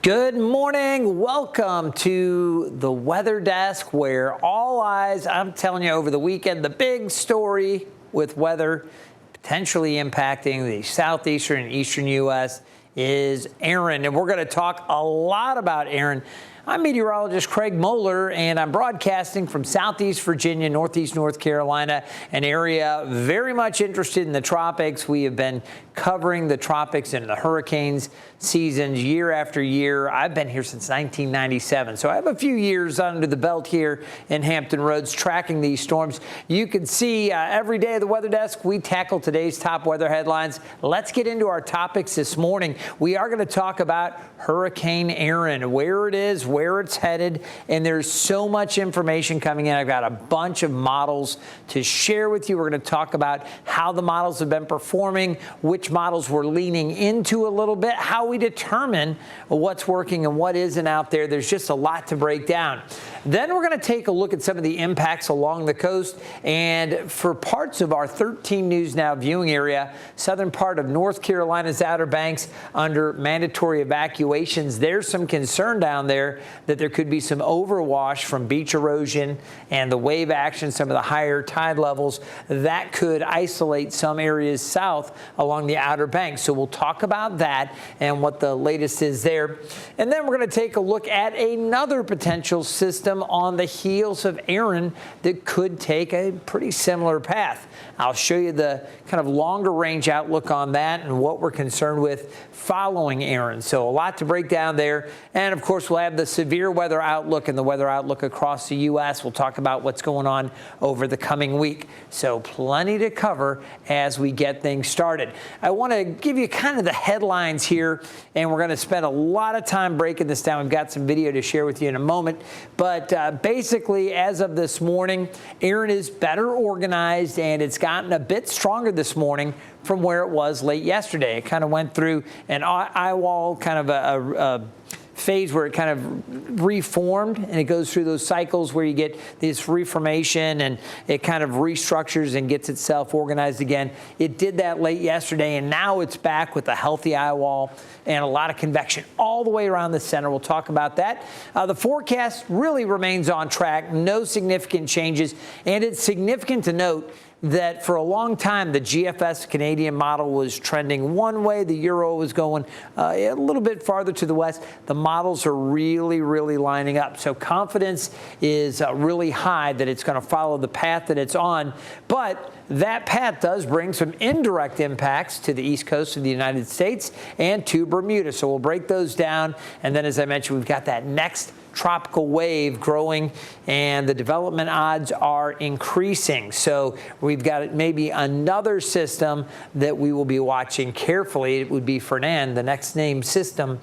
Good morning. Welcome to the weather desk where all eyes, I'm telling you, over the weekend, the big story with weather potentially impacting the southeastern and eastern U.S. is Erin. And we're going to talk a lot about Erin. I'm meteorologist Craig Moeller, and I'm broadcasting from Southeast Virginia, Northeast North Carolina, an area very much interested in the tropics. We have been covering the tropics and the hurricanes seasons year after year. I've been here since 1997, so I have a few years under the belt here in Hampton Roads tracking these storms. You can see every day of the weather desk, we tackle today's top weather headlines. Let's get into our topics this morning. We are going to talk about Hurricane Erin, where it is, where it's headed, and there's so much information coming in. I've got a bunch of models to share with you. We're going to talk about how the models have been performing, which models we're leaning into a little bit, how we determine what's working and what isn't out there. There's just a lot to break down. Then we're going to take a look at some of the impacts along the coast, and for parts of our 13 News Now viewing area, southern part of North Carolina's Outer Banks under mandatory evacuations, there's some concern down there that there could be some overwash from beach erosion and the wave action, some of the higher tide levels that could isolate some areas south along the Outer Banks. So we'll talk about that and what the latest is there. And then we're going to take a look at another potential system on the heels of Erin that could take a pretty similar path. I'll show you the kind of longer range outlook on that and what we're concerned with following Erin. So a lot to break down there. And of course, we'll have the severe weather outlook and the weather outlook across the U.S. We'll talk about what's going on over the coming week. So plenty to cover as we get things started. I want to give you kind of the headlines here, and we're going to spend a lot of time breaking this down. We've got some video to share with you in a moment. But basically, as of this morning, Erin is better organized, and it's gotten a bit stronger this morning from where it was late yesterday. It kind of went through an eye wall, kind of a phase where it kind of reformed, and it goes through those cycles where you get this reformation and it kind of restructures and gets itself organized again. It did that late yesterday, and now it's back with a healthy eye wall and a lot of convection all the way around the center. We'll talk about that. The forecast really remains on track, no significant changes, and it's significant to note that for a long time, the GFS Canadian model was trending one way. The euro was going a little bit farther to the west. The models are really, really lining up. So confidence is really high that it's going to follow the path that it's on. But that path does bring some indirect impacts to the east coast of the United States and to Bermuda. So we'll break those down. And then, as I mentioned, we've got that next tropical wave growing, and the development odds are increasing. So we've got maybe another system that we will be watching carefully. It would be Fernand, the next named system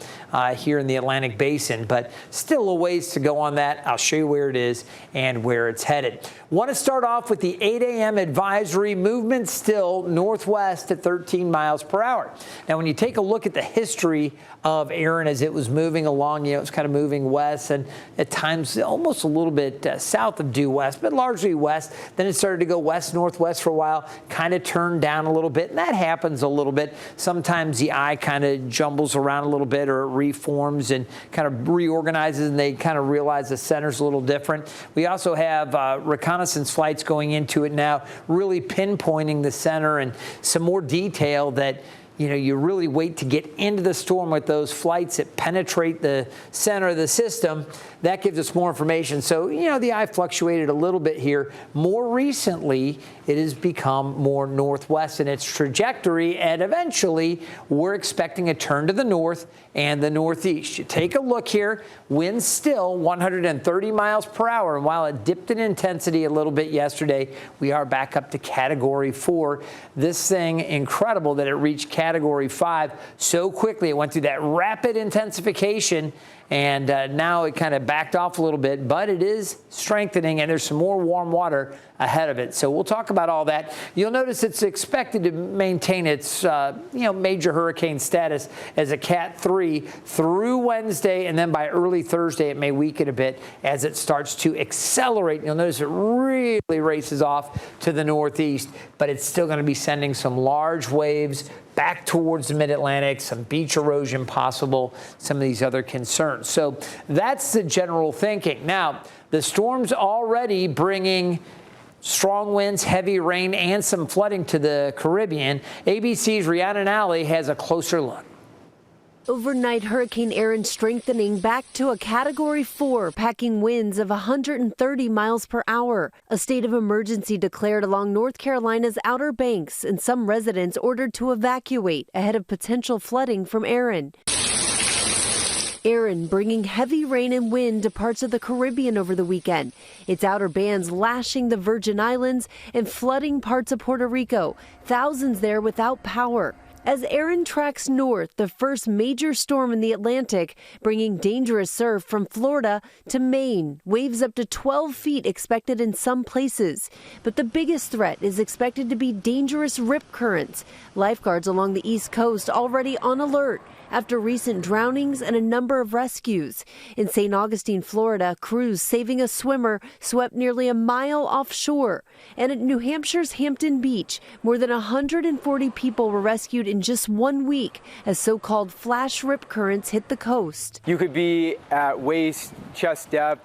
here in the Atlantic Basin, but still a ways to go on that. I'll show you where it is and where it's headed. Want to start off with the 8 a.m. advisory. Movement still northwest at 13 miles per hour. Now, when you take a look at the history of Erin as it was moving along, you know, it's kind of moving west and at times almost a little bit south of due west, but largely west. Then it started to go west-northwest for a while, kind of turned down a little bit, and that happens a little bit. Sometimes the eye kind of jumbles around a little bit, or it reforms and kind of reorganizes, and they kind of realize the center's a little different. We also have reconnaissance flights going into it now, really pinpointing the center and some more detail that you really wait to get into the storm with those flights that penetrate the center of the system. That gives us more information. So, the eye fluctuated a little bit here. More recently, it has become more northwest in its trajectory, and eventually, we're expecting a turn to the north and the northeast. You take a look here, winds still 130 miles per hour, and while it dipped in intensity a little bit yesterday, we are back up to Category 4. This thing, incredible that it reached Category 5 so quickly. It went through that rapid intensification, and now it kind of backed off a little bit, but it is strengthening, and there's some more warm water ahead of it. So we'll talk about all that. You'll notice it's expected to maintain its major hurricane status as a Cat 3 through Wednesday, and then by early Thursday it may weaken a bit as it starts to accelerate. You'll notice it really races off to the northeast, but it's still going to be sending some large waves back towards the mid-Atlantic, some beach erosion possible, some of these other concerns. So that's the general thinking. Now, the storm's already bringing strong winds, heavy rain, and some flooding to the Caribbean. ABC's Rhiannon Alley has a closer look. Overnight, Hurricane Erin strengthening back to a Category 4, packing winds of 130 miles per hour. A state of emergency declared along North Carolina's Outer Banks, and some residents ordered to evacuate ahead of potential flooding from Erin. Erin bringing heavy rain and wind to parts of the Caribbean over the weekend. Its outer bands lashing the Virgin Islands and flooding parts of Puerto Rico. Thousands there without power. As Erin tracks north, the first major storm in the Atlantic, bringing dangerous surf from Florida to Maine. Waves up to 12 feet expected in some places. But the biggest threat is expected to be dangerous rip currents. Lifeguards along the East Coast already on alert after recent drownings and a number of rescues. In St. Augustine, Florida, crews saving a swimmer swept nearly a mile offshore. And at New Hampshire's Hampton Beach, more than 140 people were rescued in just 1 week as so-called flash rip currents hit the coast. You could be at waist, chest depth,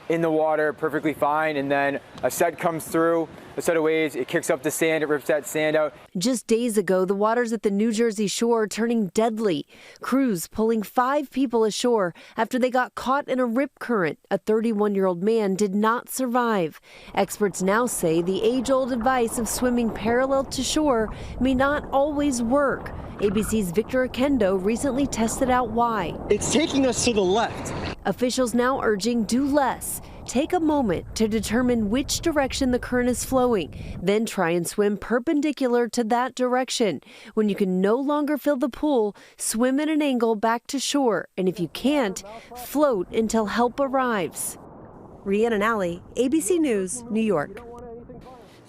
in the water perfectly fine, and then a set comes through, a set of waves, it kicks up the sand, it rips that sand out. Just days ago, the waters at the New Jersey shore turning deadly. Crews pulling 5 people ashore after they got caught in a rip current. A 31-year-old man did not survive. Experts now say the age-old advice of swimming parallel to shore may not always work. ABC's Victor Akendo recently tested out why. It's taking us to the left. Officials now urging do less. Take a moment to determine which direction the current is flowing, then try and swim perpendicular to that direction. When you can no longer fill the pool, swim at an angle back to shore, and if you can't, float until help arrives. Rhiannon Alley, ABC News, New York.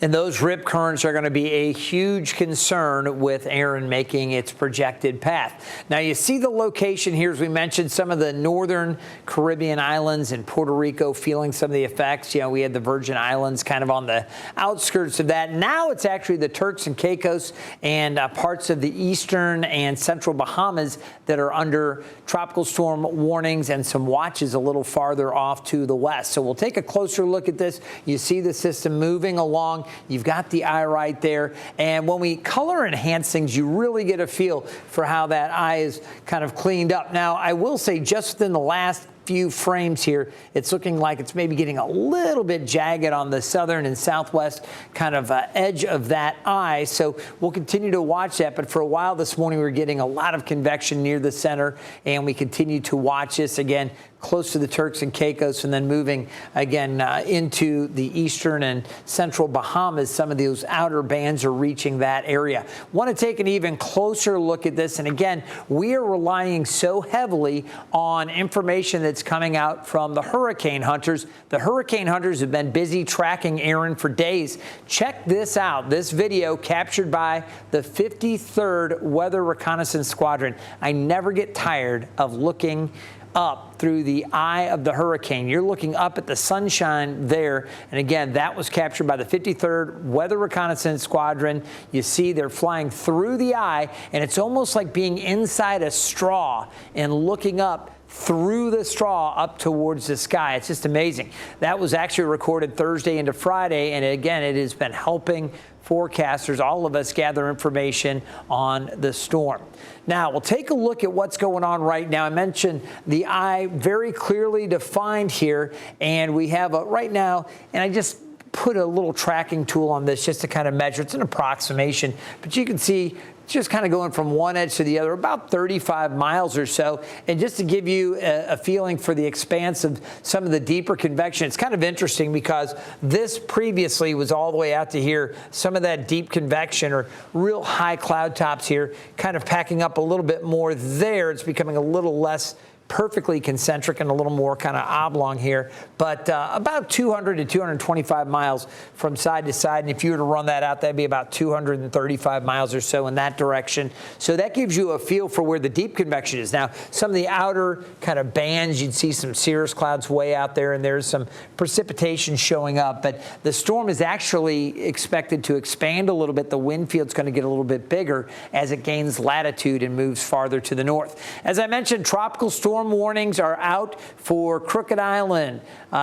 And those rip currents are going to be a huge concern with Erin making its projected path. Now, you see the location here, as we mentioned, some of the northern Caribbean islands and Puerto Rico feeling some of the effects. You know, we had the Virgin Islands kind of on the outskirts of that. Now it's actually the Turks and Caicos and parts of the eastern and central Bahamas that are under tropical storm warnings and some watches a little farther off to the west. So we'll take a closer look at this. You see the system moving along. You've got the eye right there. And when we color enhance things, you really get a feel for how that eye is kind of cleaned up. Now, I will say just within the last few frames here, it's looking like it's maybe getting a little bit jagged on the southern and southwest kind of edge of that eye. So we'll continue to watch that. But for a while this morning, we were getting a lot of convection near the center, and we continue to watch this again close to the Turks and Caicos, and then moving again into the eastern and central Bahamas. Some of those outer bands are reaching that area. Want to take an even closer look at this. And again, we are relying so heavily on information that's coming out from the hurricane hunters. The hurricane hunters have been busy tracking Erin for days. Check this out. This video captured by the 53rd Weather Reconnaissance Squadron. I never get tired of looking up through the eye of the hurricane. You're looking up at the sunshine there. And again, that was captured by the 53rd Weather Reconnaissance Squadron. You see they're flying through the eye, and it's almost like being inside a straw and looking up through the straw up towards the sky. It's just amazing. That was actually recorded Thursday into Friday. And again, it has been helping forecasters, all of us, gather information on the storm. Now, we'll take a look at what's going on right now. I mentioned the eye very clearly defined here, and we have right now, and I just put a little tracking tool on this just to kind of measure. It's an approximation, but you can see just kind of going from one edge to the other, about 35 miles or so. And just to give you a feeling for the expanse of some of the deeper convection, it's kind of interesting because this previously was all the way out to here. Some of that deep convection or real high cloud tops here kind of packing up a little bit more there. It's becoming a little less perfectly concentric and a little more kind of oblong here, but about 200 to 225 miles from side to side. And if you were to run that out, that'd be about 235 miles or so in that direction. So that gives you a feel for where the deep convection is. Now, some of the outer kind of bands, you'd see some cirrus clouds way out there, and there's some precipitation showing up. But the storm is actually expected to expand a little bit. The wind field's going to get a little bit bigger as it gains latitude and moves farther to the north. As I mentioned, tropical storm warnings are out for Crooked Island.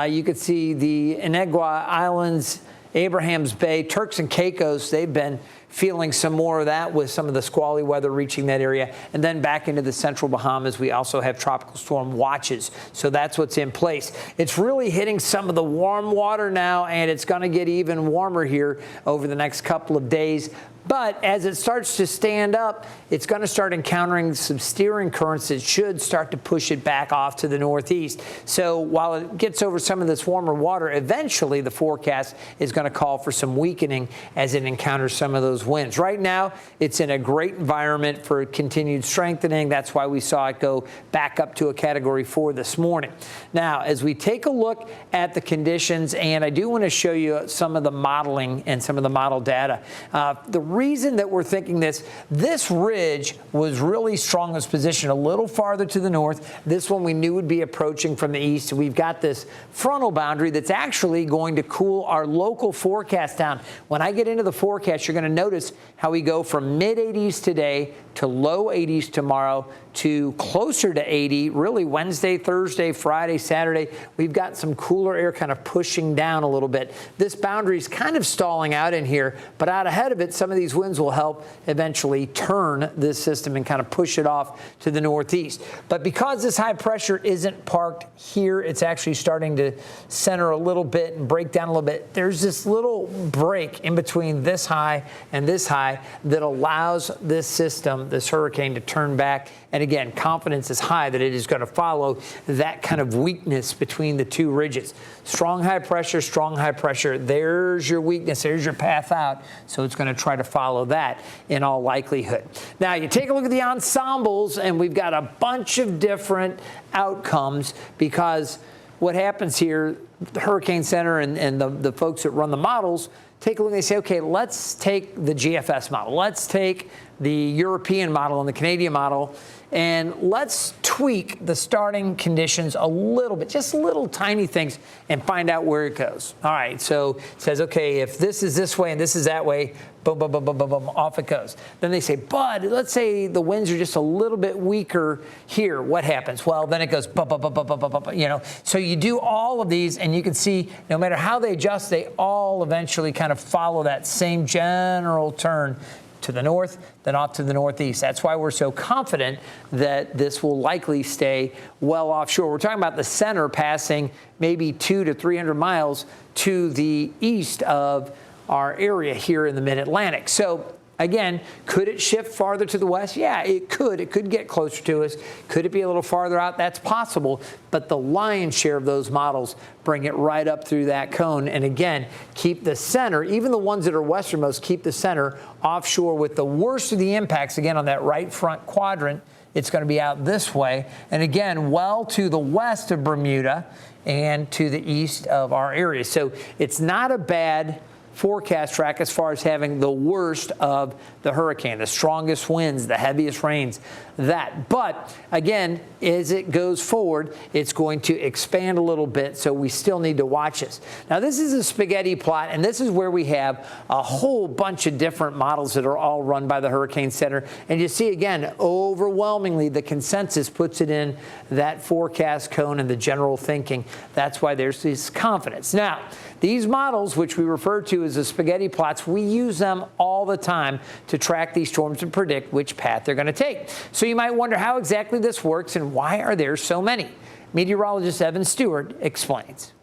You could see the Anegua Islands, Abraham's Bay, Turks and Caicos. They've been feeling some more of that with some of the squally weather reaching that area. And then back into the central Bahamas, we also have tropical storm watches. So that's what's in place. It's really hitting some of the warm water now, and it's going to get even warmer here over the next couple of days. But as it starts to stand up, it's going to start encountering some steering currents that should start to push it back off to the northeast. So while it gets over some of this warmer water, eventually the forecast is going to call for some weakening as it encounters some of those winds. Right now, it's in a great environment for continued strengthening. That's why we saw it go back up to a Category 4 this morning. Now, as we take a look at the conditions, and I do want to show you some of the modeling and some of the model data. The reason that we're thinking this ridge was really strongest positioned a little farther to the north. This one we knew would be approaching from the east. We've got this frontal boundary that's actually going to cool our local forecast down. When I get into the forecast, you're going to notice how we go from mid-80s today to low 80s tomorrow to closer to 80, really Wednesday, Thursday, Friday, Saturday. We've got some cooler air kind of pushing down a little bit. This boundary is kind of stalling out in here, but out ahead of it, some of these winds will help eventually turn this system and kind of push it off to the northeast. But because this high pressure isn't parked here, it's actually starting to center a little bit and break down a little bit. There's this little break in between this high and this high that allows this system, this hurricane, to turn back. And again, confidence is high that it is going to follow that kind of weakness between the two ridges. Strong high pressure. There's your weakness. There's your path out. So it's going to try to follow that in all likelihood. Now, you take a look at the ensembles, and we've got a bunch of different outcomes because what happens here, the Hurricane Center and the folks that run the models take a look and they say, okay, let's take the GFS model. Let's take the European model and the Canadian model, and let's tweak the starting conditions a little bit, just little tiny things, and find out where it goes. All right, so it says, okay, if this is this way and this is that way, boom, boom, boom, boom, boom, boom, off it goes. Then they say, but let's say the winds are just a little bit weaker here. What happens? Well, then it goes, bum, bum, bum, bum, bum, bum, bum, you know. So you do all of these, and you can see no matter how they adjust, they all eventually kind of follow that same general turn to the north, then off to the northeast. That's why we're so confident that this will likely stay well offshore. We're talking about the center passing maybe 200 to 300 miles to the east of our area here in the mid-Atlantic. So again, could it shift farther to the west? Yeah, it could. It could get closer to us. Could it be a little farther out? That's possible. But the lion's share of those models bring it right up through that cone. And again, keep the center, even the ones that are westernmost, keep the center offshore with the worst of the impacts, again, on that right front quadrant. It's going to be out this way. And again, well to the west of Bermuda and to the east of our area. So it's not a bad forecast track as far as having the worst of the hurricane, the strongest winds, the heaviest rains, that. But again, as it goes forward, it's going to expand a little bit, so we still need to watch this. Now, this is a spaghetti plot, and this is where we have a whole bunch of different models that are all run by the Hurricane Center. And you see, again, overwhelmingly, the consensus puts it in that forecast cone and the general thinking. That's why there's this confidence. Now, these models, which we refer to as the spaghetti plots, we use them all the time to track these storms and predict which path they're going to take. So you might wonder how exactly this works and why are there so many? Meteorologist Evan Stewart explains.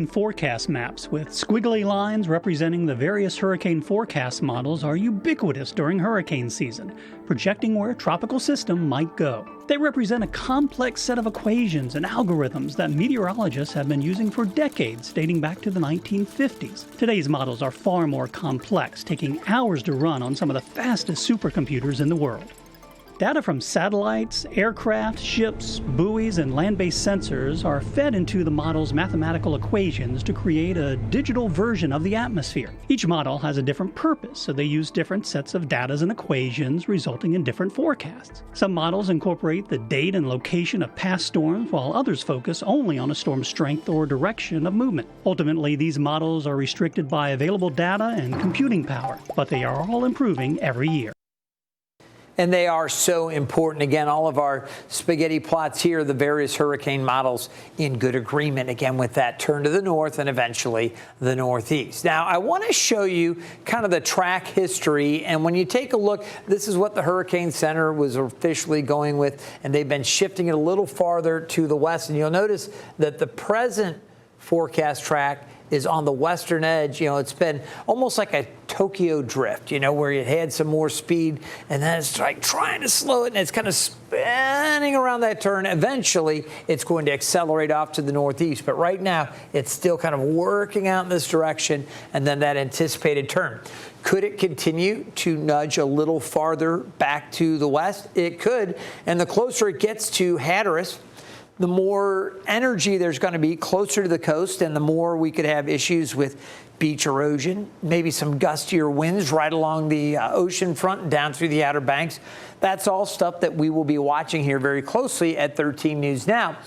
Forecast maps with squiggly lines representing the various hurricane forecast models are ubiquitous during hurricane season, projecting where a tropical system might go. They represent a complex set of equations and algorithms that meteorologists have been using for decades, dating back to the 1950s. Today's models are far more complex, taking hours to run on some of the fastest supercomputers in the world. Data from satellites, aircraft, ships, buoys, and land-based sensors are fed into the model's mathematical equations to create a digital version of the atmosphere. Each model has a different purpose, so they use different sets of data and equations, resulting in different forecasts. Some models incorporate the date and location of past storms, while others focus only on a storm's strength or direction of movement. Ultimately, these models are restricted by available data and computing power, but they are all improving every year. And they are so important. Again, all of our spaghetti plots here, the various hurricane models in good agreement, again, with that turn to the north and eventually the northeast. Now, I want to show you kind of the track history. And when you take a look, this is what the Hurricane Center was officially going with, and they've been shifting it a little farther to the west. And you'll notice that the present forecast track is on the western edge. You know, it's been almost like a Tokyo drift, you know, where it had some more speed and then it's like trying to slow it and it's kind of spinning around that turn. Eventually, it's going to accelerate off to the northeast. But right now, it's still kind of working out in this direction and then that anticipated turn. Could it continue to nudge a little farther back to the west? It could. And the closer it gets to Hatteras, the more energy there's going to be closer to the coast and the more we could have issues with beach erosion, maybe some gustier winds right along the ocean front and down through the Outer Banks. That's all stuff that we will be watching here very closely at 13 News Now.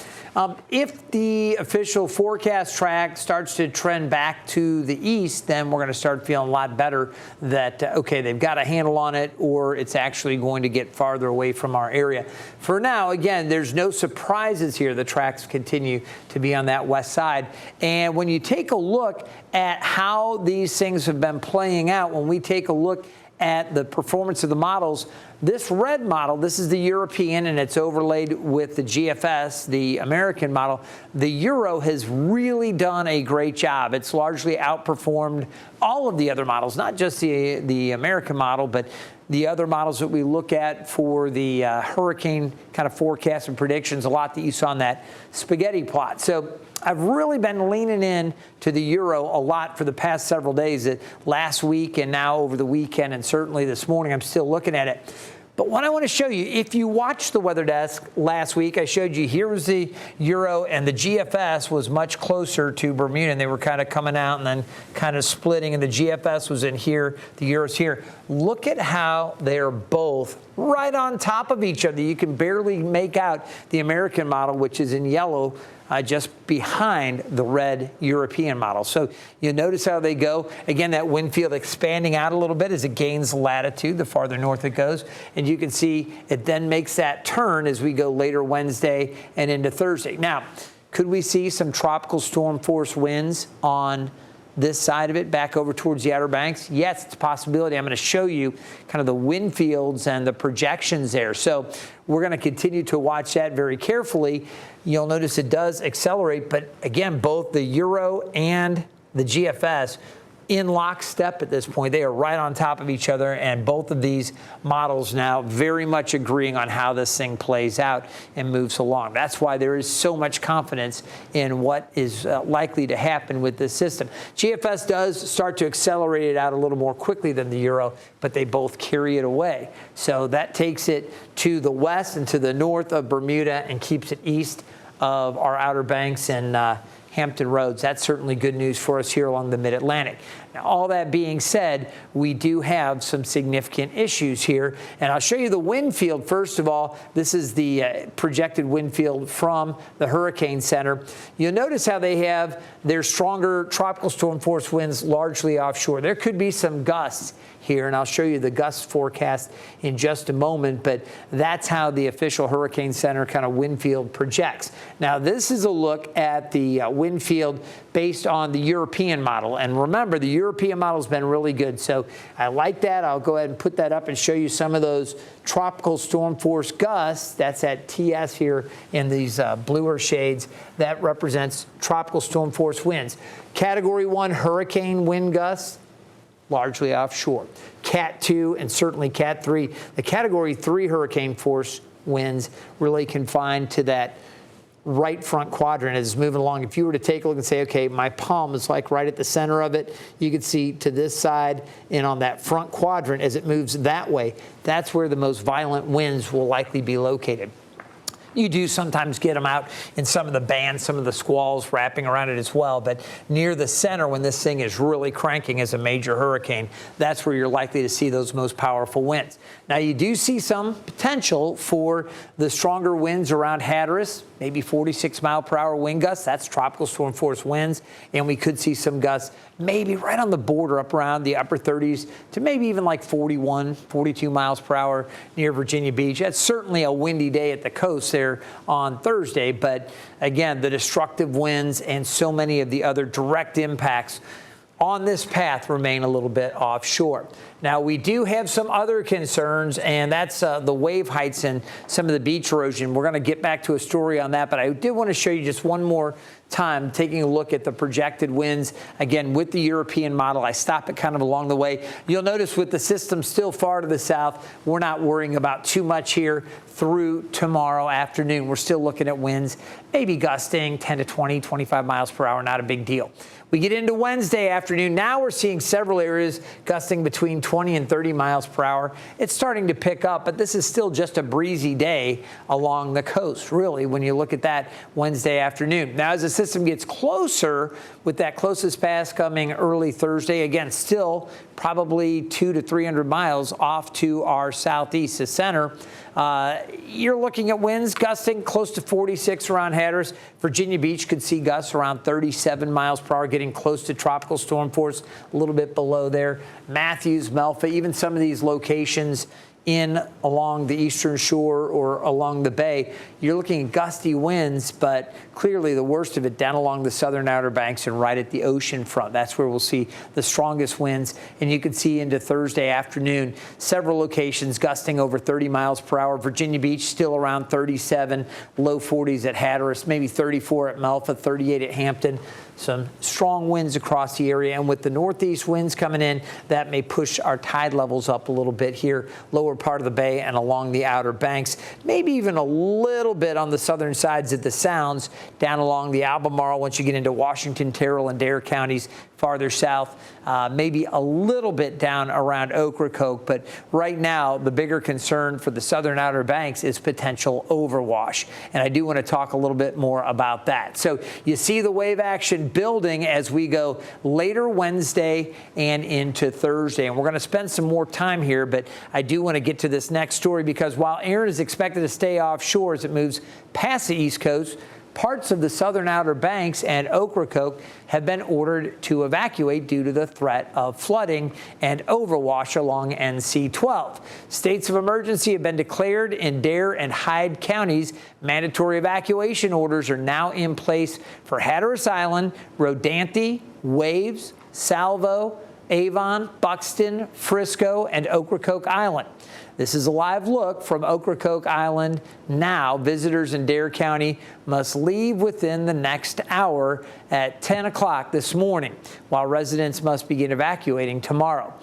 If the official forecast track starts to trend back to the east, then we're going to start feeling a lot better that, okay, they've got a handle on it or it's actually going to get farther away from our area. For now, again, there's no surprises here. The tracks continue to be on that west side. And when you take a look at how these things have been playing out, when we take a look at the performance of the models, this red model, this is the European and it's overlaid with the GFS, the American model. The Euro has really done a great job. It's largely outperformed all of the other models, not just the American model, but the other models that we look at for the hurricane kind of forecasts and predictions, a lot that you saw on that spaghetti plot. So I've really been leaning in to the Euro a lot for the past several days. Last week and now over the weekend and certainly this morning, I'm still looking at it. But what I want to show you, if you watched the weather desk last week, I showed you here was the Euro and the GFS was much closer to Bermuda and they were kind of coming out and then kind of splitting and the GFS was in here, the Euro's here. Look at how they're both right on top of each other. You can barely make out the American model, which is in yellow, just behind the red European model. So you notice how they go. Again, that wind field expanding out a little bit as it gains latitude, the farther north it goes. And you can see it then makes that turn as we go later Wednesday and into Thursday. Now, could we see some tropical storm force winds on this side of it back over towards the Outer Banks? Yes, it's a possibility. I'm going to show you kind of the wind fields and the projections there. So we're going to continue to watch that very carefully. You'll notice it does accelerate, but again, both the Euro and the GFS in lockstep at this point. They are right on top of each other, and both of these models now very much agreeing on how this thing plays out and moves along. That's why there is so much confidence in what is likely to happen with this system. GFS does start to accelerate it out a little more quickly than the Euro, but they both carry it away. So that takes it to the west and to the north of Bermuda and keeps it east of our Outer Banks and Hampton Roads. That's certainly good news for us here along the Mid-Atlantic. Now, all that being said, we do have some significant issues here, and I'll show you the wind field. First of all, this is the projected wind field from the Hurricane Center. You'll notice how they have their stronger tropical storm force winds largely offshore. There could be some gusts here, and I'll show you the gust forecast in just a moment, but that's how the official Hurricane Center kind of wind field projects. Now, this is a look at the wind field based on the European model, and remember, the European model has been really good, so I like that. I'll go ahead and put that up and show you some of those tropical storm force gusts. That's at TS here in these bluer shades. That represents tropical storm force winds. Category 1 hurricane wind gusts, largely offshore. Cat 2 and certainly Cat 3. The Category 3 hurricane force winds really confined to that right front quadrant as it's moving along. If you were to take a look and say, okay, my palm is like right at the center of it, you can see to this side and on that front quadrant as it moves that way, that's where the most violent winds will likely be located. You do sometimes get them out in some of the bands, some of the squalls wrapping around it as well. But near the center, when this thing is really cranking as a major hurricane, that's where you're likely to see those most powerful winds. Now, you do see some potential for the stronger winds around Hatteras, maybe 46-mile-per-hour wind gusts. That's tropical storm force winds. And we could see some gusts maybe right on the border up around the upper 30s to maybe even like 41, 42 miles per hour near Virginia Beach. That's certainly a windy day at the coast there on Thursday. But again, the destructive winds and so many of the other direct impacts on this path remain a little bit offshore. Now, we do have some other concerns, and that's the wave heights and some of the beach erosion. We're going to get back to a story on that, but I did want to show you just one more time, taking a look at the projected winds, again, with the European model. I stop it kind of along the way. You'll notice with the system still far to the south, we're not worrying about too much here through tomorrow afternoon. We're still looking at winds, maybe gusting 10 to 20, 25 miles per hour, not a big deal. We get into Wednesday afternoon. Now we're seeing several areas gusting between 20 and 30 miles per hour. It's starting to pick up, but this is still just a breezy day along the coast, really, when you look at that Wednesday afternoon. Now, as the system gets closer, with that closest pass coming early Thursday, again, still probably 200 to 300 miles off to our southeast, the center. You're looking at winds gusting close to 46 around Hatteras. Virginia Beach could see gusts around 37 miles per hour, getting close to tropical storm force, a little bit below there. Matthews, Melfa, even some of these locations in along the eastern shore or along the bay, you're looking at gusty winds, but clearly the worst of it down along the southern Outer Banks and right at the ocean front. That's where we'll see the strongest winds. And you can see into Thursday afternoon, several locations gusting over 30 miles per hour. Virginia Beach still around 37, low 40s at Hatteras, maybe 34 at Melfa, 38 at Hampton. Some strong winds across the area, and with the northeast winds coming in, that may push our tide levels up a little bit here, lower part of the bay and along the Outer Banks, maybe even a little bit on the southern sides of the Sounds, down along the Albemarle once you get into Washington, Terrell, and Dare counties farther south, maybe a little bit down around Ocracoke. But right now, the bigger concern for the southern Outer Banks is potential overwash. And I do want to talk a little bit more about that. So you see the wave action building as we go later Wednesday and into Thursday. And we're going to spend some more time here, but I do want to get to this next story because while Erin is expected to stay offshore as it moves past the East Coast, parts of the southern Outer Banks and Ocracoke have been ordered to evacuate due to the threat of flooding and overwash along NC 12. States of emergency have been declared in Dare and Hyde counties. Mandatory evacuation orders are now in place for Hatteras Island, Rodanthe, Waves, Salvo, Avon, Buxton, Frisco, and Ocracoke Island. This is a live look from Ocracoke Island now. Visitors in Dare County must leave within the next hour at 10 o'clock this morning, while residents must begin evacuating tomorrow.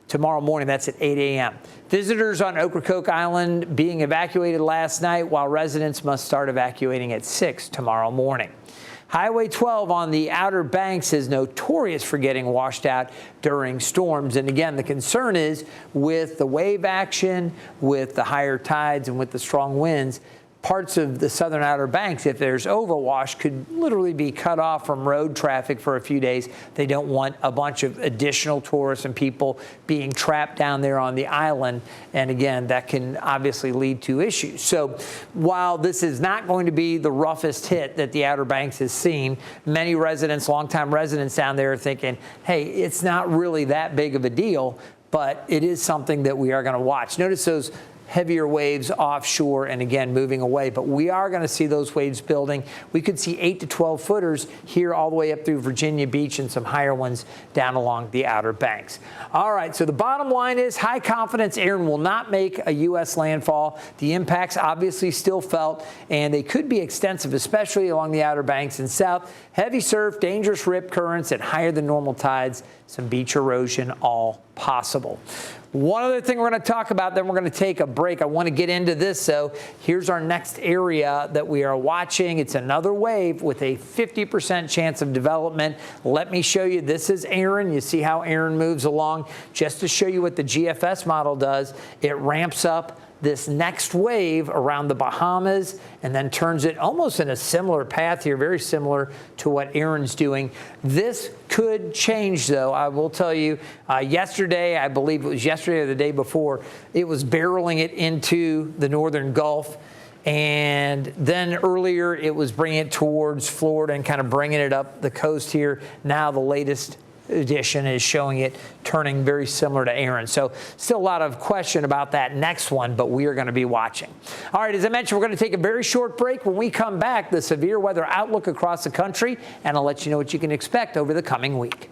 Tomorrow morning, that's at 8 a.m. Visitors on Ocracoke Island being evacuated last night, while residents must start evacuating at 6 tomorrow morning. Highway 12 on the Outer Banks is notorious for getting washed out during storms. And again, the concern is with the wave action, with the higher tides, and with the strong winds, parts of the southern Outer Banks, if there's overwash, could literally be cut off from road traffic for a few days. They don't want a bunch of additional tourists and people being trapped down there on the island. And again, that can obviously lead to issues. So while this is not going to be the roughest hit that the Outer Banks has seen, many residents, longtime residents down there are thinking, hey, it's not really that big of a deal, but it is something that we are going to watch. Notice those heavier waves offshore and again moving away, but we are going to see those waves building. We could see 8 to 12 footers here all the way up through Virginia Beach and some higher ones down along the Outer Banks. All right, so the bottom line is high confidence Erin will not make a U.S. landfall. The impacts obviously still felt, and they could be extensive, especially along the Outer Banks and south. Heavy surf, dangerous rip currents, and higher than normal tides, some beach erosion all possible. One other thing we're going to talk about, then we're going to take a break. I want to get into this. So here's our next area that we are watching. It's another wave with a 50% chance of development. Let me show you. This is Erin. You see how Erin moves along. Just to show you what the GFS model does, it ramps up this next wave around the Bahamas and then turns it almost in a similar path here, very similar to what Erin's doing. This could change, though. I will tell you, yesterday, I believe it was yesterday or the day before, it was barreling it into the northern Gulf. And then earlier, it was bringing it towards Florida and kind of bringing it up the coast here. Now the latest edition is showing it turning very similar to Erin. So still a lot of question about that next one, but we are going to be watching. All right, as I mentioned, we're going to take a very short break. When we come back, the severe weather outlook across the country, and I'll let you know what you can expect over the coming week.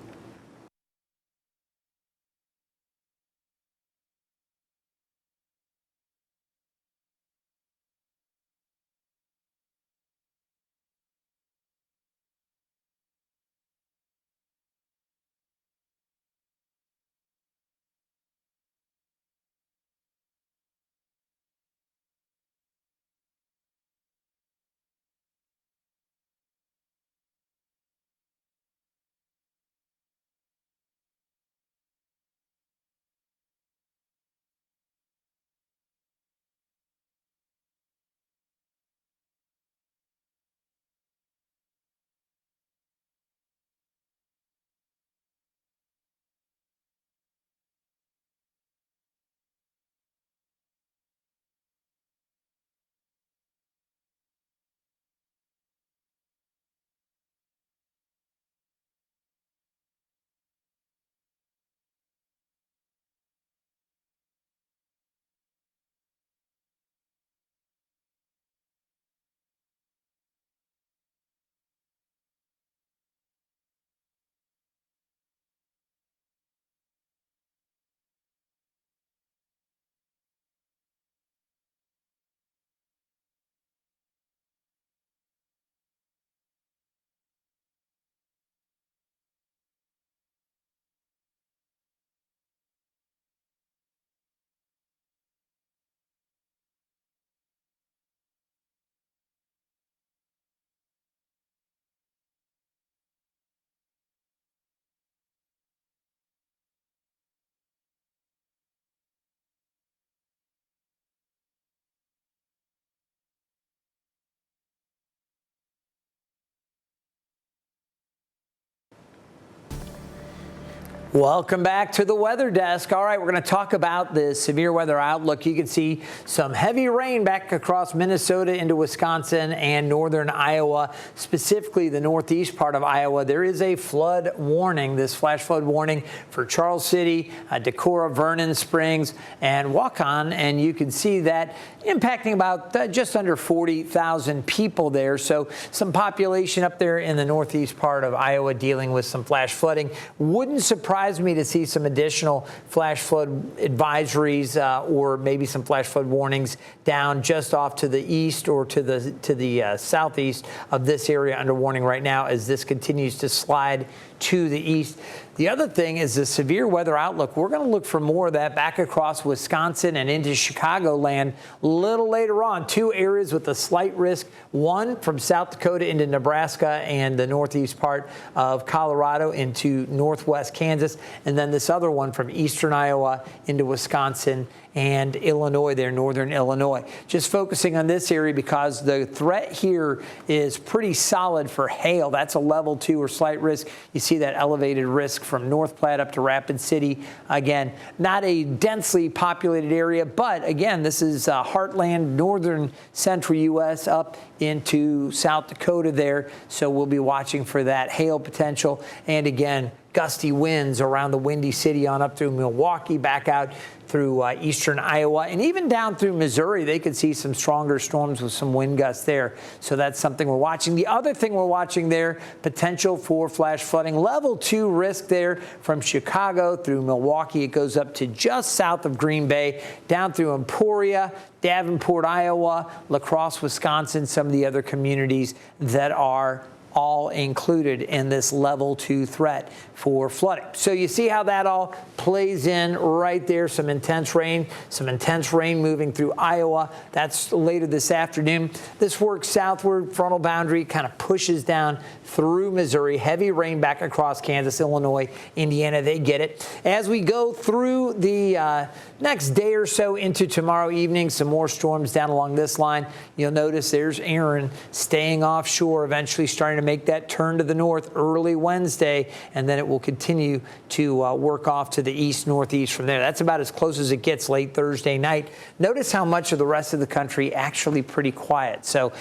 Welcome back to the Weather Desk. All right, we're going to talk about the severe weather outlook. You can see some heavy rain back across Minnesota into Wisconsin and northern Iowa, specifically the northeast part of Iowa. There is a flood warning, this flash flood warning for Charles City, Decorah, Vernon Springs, and Waukon. And you can see that impacting about just under 40,000 people there. So some population up there in the northeast part of Iowa dealing with some flash flooding. Wouldn't surprise me to see some additional flash flood advisories or maybe some flash flood warnings down just off to the east or to the southeast of this area under warning right now as this continues to slide to the east. The other thing is the severe weather outlook. We're going to look for more of that back across Wisconsin and into Chicagoland a little later on. Two areas with a slight risk. One from South Dakota into Nebraska and the northeast part of Colorado into northwest Kansas. And then this other one from eastern Iowa into Wisconsin and Illinois there, northern Illinois. Just focusing on this area because the threat here is pretty solid for hail. That's a level 2 or slight risk. You see that elevated risk from North Platte up to Rapid City. Again, not a densely populated area, but again, this is heartland, northern central U.S. up into South Dakota there. So we'll be watching for that hail potential. And again, gusty winds around the Windy City on up through Milwaukee, back out through eastern Iowa, and even down through Missouri. They could see some stronger storms with some wind gusts there. So that's something we're watching. The other thing we're watching there, potential for flash flooding. Level 2 risk there from Chicago through Milwaukee. It goes up to just south of Green Bay, down through Emporia, Davenport, Iowa, La Crosse, Wisconsin, some of the other communities that are all included in this level 2 threat for flooding. So you see how that all plays in right there. Some intense rain moving through Iowa. That's later this afternoon. This works southward, frontal boundary kind of pushes down through Missouri. Heavy rain back across Kansas, Illinois, Indiana. They get it. As we go through the next day or so into tomorrow evening, some more storms down along this line. You'll notice there's Erin staying offshore, eventually starting to make that turn to the north early Wednesday, and then it will continue to work off to the east-northeast from there. That's about as close as it gets late Thursday night. Notice how much of the rest of the country actually pretty quiet. So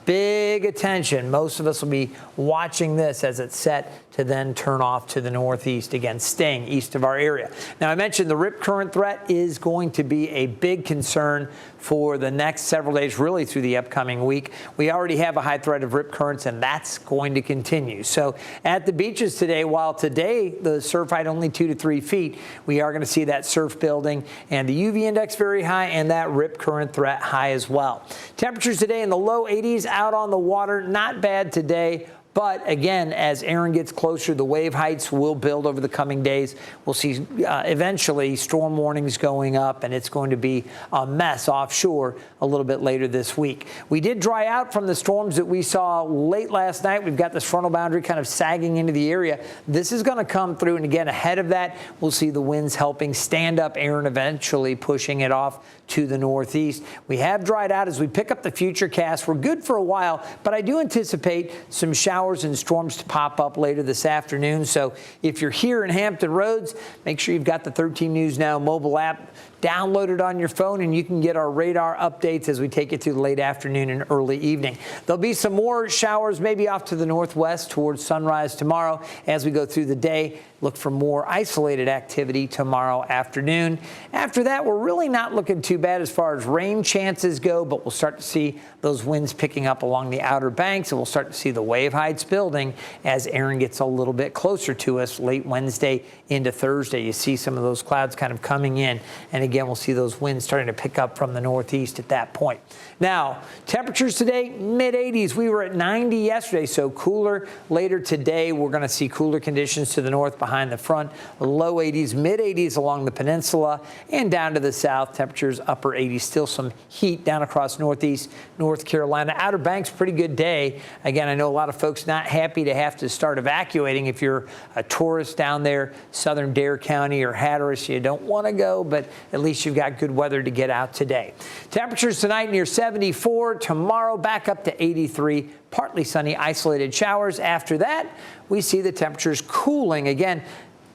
big attention. Most of us will be watching this as it's set to then turn off to the northeast, again, staying east of our area. Now, I mentioned the rip current threat is going to be a big concern for the next several days, really through the upcoming week. We already have a high threat of rip currents, and that's going to continue. So at the beaches today, while today the surf height only 2 to 3 feet, we are going to see that surf building and the UV index very high and that rip current threat high as well. Temperatures today in the low 80s out on the water, not bad today. But again, as Erin gets closer, the wave heights will build over the coming days. We'll see eventually storm warnings going up, and it's going to be a mess offshore a little bit later this week. We did dry out from the storms that we saw late last night. We've got this frontal boundary kind of sagging into the area. This is going to come through, and again, ahead of that, we'll see the winds helping stand up Erin, eventually pushing it off to the northeast. We have dried out as we pick up the future cast. We're good for a while, but I do anticipate some showers and storms to pop up later this afternoon. So if you're here in Hampton Roads, make sure you've got the 13 News Now mobile app downloaded on your phone, and you can get our radar updates as we take you through the late afternoon and early evening. There'll be some more showers maybe off to the northwest towards sunrise tomorrow. As we go through the day, look for more isolated activity tomorrow afternoon. After that, we're really not looking too bad as far as rain chances go, but we'll start to see those winds picking up along the Outer Banks, and we'll start to see the wave heights building as Erin gets a little bit closer to us late Wednesday into Thursday. You see some of those clouds kind of coming in, and again, we'll see those winds starting to pick up from the northeast at that point. Now, temperatures today, mid-80s. We were at 90 yesterday, so cooler later today. We're going to see cooler conditions to the north behind the front, low 80s, mid-80s along the peninsula, and down to the south, temperatures upper 80s. Still some heat down across northeast North Carolina. Outer Banks, pretty good day. Again, I know a lot of folks not happy to have to start evacuating. If you're a tourist down there, southern Dare County or Hatteras, you don't want to go, but at least you've got good weather to get out today. Temperatures tonight near 74. Tomorrow back up to 83. Partly sunny, isolated showers. After that, we see the temperatures cooling again.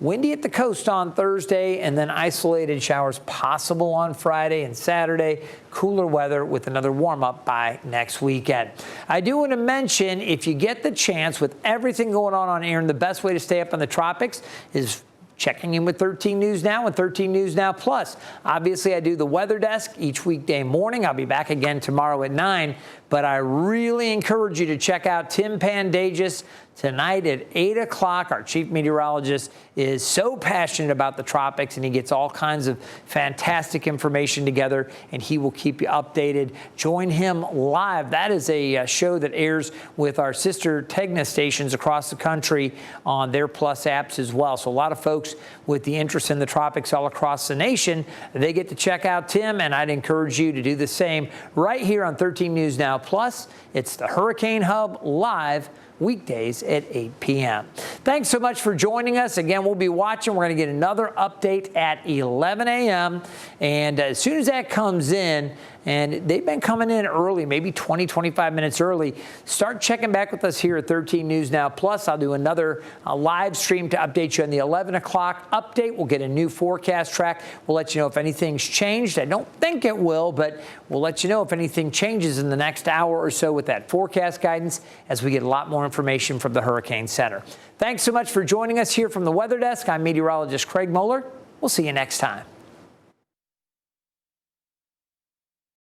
Windy at the coast on Thursday, and then isolated showers possible on Friday and Saturday. Cooler weather with another warm-up by next weekend. I do want to mention, if you get the chance, with everything going on Erin, the best way to stay up in the tropics is checking in with 13 News Now and 13 News Now Plus. Obviously, I do the weather desk each weekday morning. I'll be back again tomorrow at 9, but I really encourage you to check out Tim Pandages tonight at 8 o'clock. Our chief meteorologist is so passionate about the tropics, and he gets all kinds of fantastic information together, and he will keep you updated. Join him live. That is a show that airs with our sister Tegna stations across the country on their Plus apps as well. So a lot of folks with the interest in the tropics all across the nation, they get to check out Tim, and I'd encourage you to do the same right here on 13 News Now Plus. It's the Hurricane Hub live weekdays at 8 p.m. Thanks so much for joining us. Again, we'll be watching. We're going to get another update at 11 a.m. And as soon as that comes in, and they've been coming in early, maybe 20, 25 minutes early, start checking back with us here at 13 News Now Plus. I'll do another live stream to update you on the 11 o'clock update. We'll get a new forecast track. We'll let you know if anything's changed. I don't think it will, but we'll let you know if anything changes in the next hour or so with that forecast guidance as we get a lot more information from the Hurricane Center. Thanks so much for joining us here from the Weather Desk. I'm meteorologist Craig Moeller. We'll see you next time.